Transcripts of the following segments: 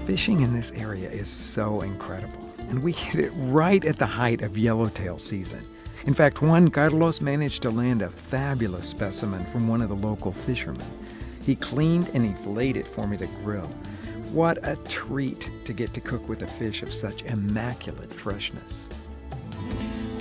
Fishing in this area is so incredible, and we hit it right at the height of Yellowtail season. In fact, Juan Carlos managed to land a fabulous specimen from one of the local fishermen. He cleaned and he filleted it for me to grill. What a treat to get to cook with a fish of such immaculate freshness.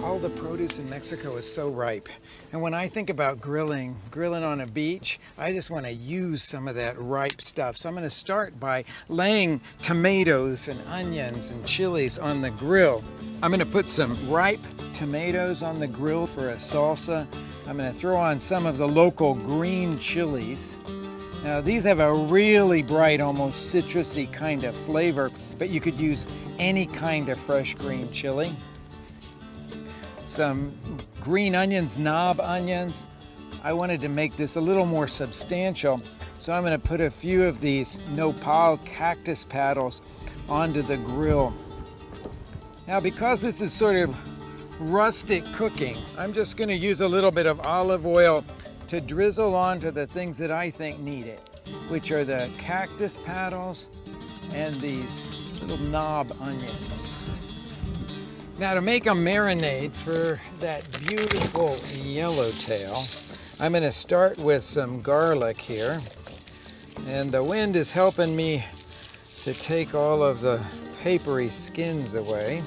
All the produce in Mexico is so ripe. And when I think about grilling on a beach, I just want to use some of that ripe stuff. So I'm going to start by laying tomatoes and onions and chilies on the grill. I'm going to put some ripe tomatoes on the grill for a salsa. I'm going to throw on some of the local green chilies. Now these have a really bright, almost citrusy kind of flavor, but you could use any kind of fresh green chili. Some green onions, knob onions. I wanted to make this a little more substantial, so I'm going to put a few of these nopal cactus petals onto the grill. Now because this is sort of rustic cooking, I'm just going to use a little bit of olive oil to drizzle onto the things that I think need it, which are the cactus petals and these little knob onions. Now to make a marinade for that beautiful yellowtail, I'm going to start with some garlic here. And the wind is helping me to take all of the papery skins away.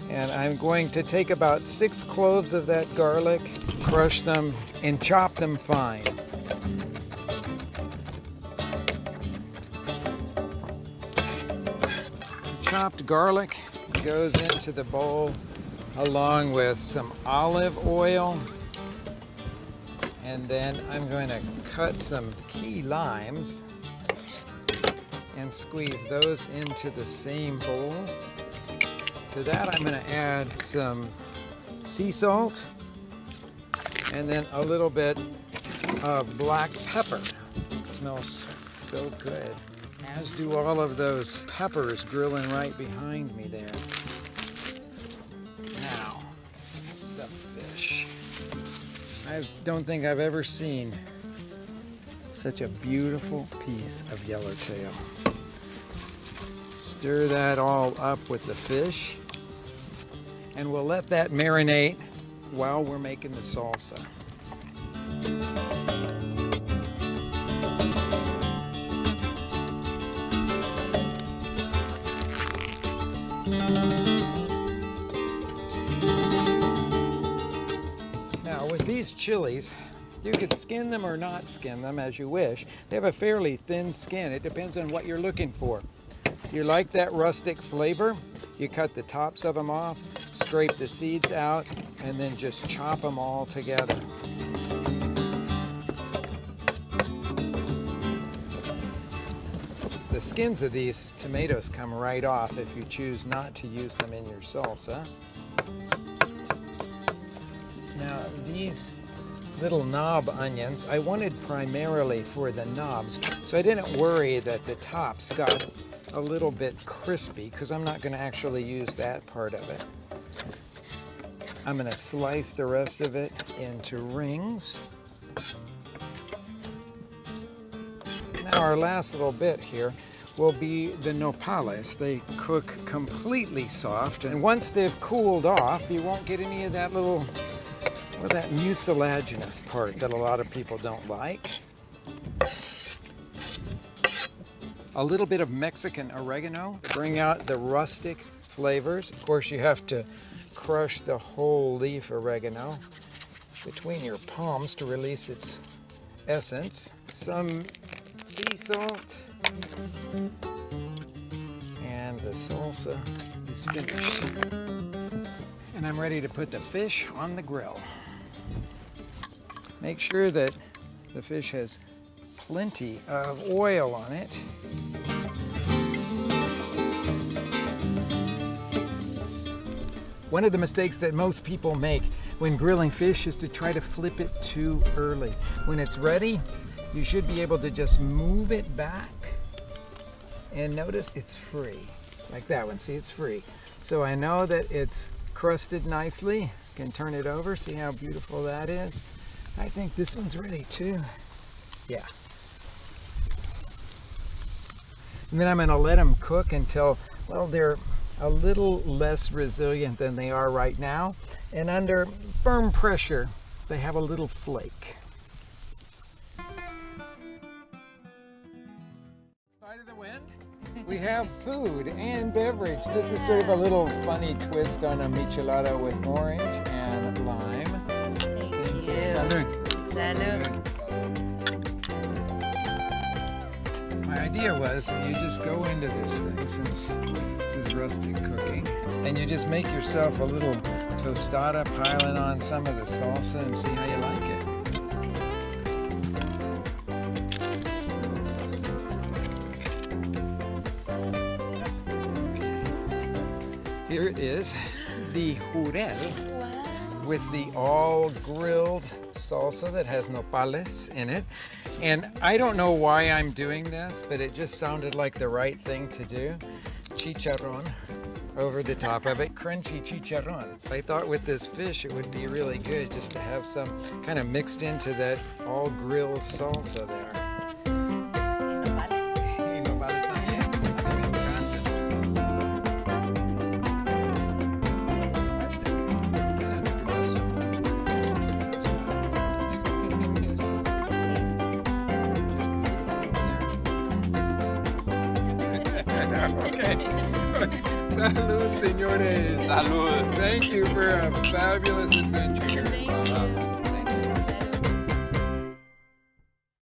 And I'm going to take about 6 cloves of that garlic, crush them, and chop them fine. Chopped garlic goes into the bowl along with some olive oil, and then I'm going to cut some key limes and squeeze those into the same bowl. To that I'm going to add some sea salt and then a little bit of black pepper. It smells so good. As do all of those peppers grilling right behind me there. Now, the fish. I don't think I've ever seen such a beautiful piece of yellowtail. Stir that all up with the fish, and we'll let that marinate while we're making the salsa. Now with these chilies, you could skin them or not skin them as you wish. They have a fairly thin skin. It depends on what you're looking for. If you like that rustic flavor, you cut the tops of them off, scrape the seeds out, and then just chop them all together. The skins of these tomatoes come right off if you choose not to use them in your salsa. Now these little knob onions, I wanted primarily for the knobs, so I didn't worry that the tops got a little bit crispy because I'm not going to actually use that part of it. I'm going to slice the rest of it into rings. Now our last little bit here will be the nopales. They cook completely soft, and once they've cooled off, you won't get any of that little, well, that mucilaginous part that a lot of people don't like. A little bit of Mexican oregano to bring out the rustic flavors. Of course, you have to crush the whole leaf oregano between your palms to release its essence. Some sea salt, and the salsa is finished. And I'm ready to put the fish on the grill. Make sure that the fish has plenty of oil on it. One of the mistakes that most people make when grilling fish is to try to flip it too early. When it's ready, you should be able to just move it back, and notice it's free. Like that one, see, it's free. So I know that it's crusted nicely. Can turn it over, see how beautiful that is. I think this one's ready too. Yeah. And then I'm going to let them cook until, well, they're a little less resilient than they are right now. And under firm pressure, they have a little flake. In spite of the wind, we have food and beverage. This is sort of a little funny twist on a michelada with orange and lime. Thank you. Salud. Salud. My idea was you just go into this thing, since this is rustic cooking, and you just make yourself a little tostada, piling on some of the salsa and see how you like it. Here it is, the jurel with the all grilled salsa that has nopales in it. And I don't know why I'm doing this, but it just sounded like the right thing to do. Chicharron over the top of it, crunchy chicharron. I thought with this fish it would be really good just to have some kind of mixed into that all grilled salsa there. Okay. Salud, señores. Salud. Thank you for a fabulous adventure. Thank you.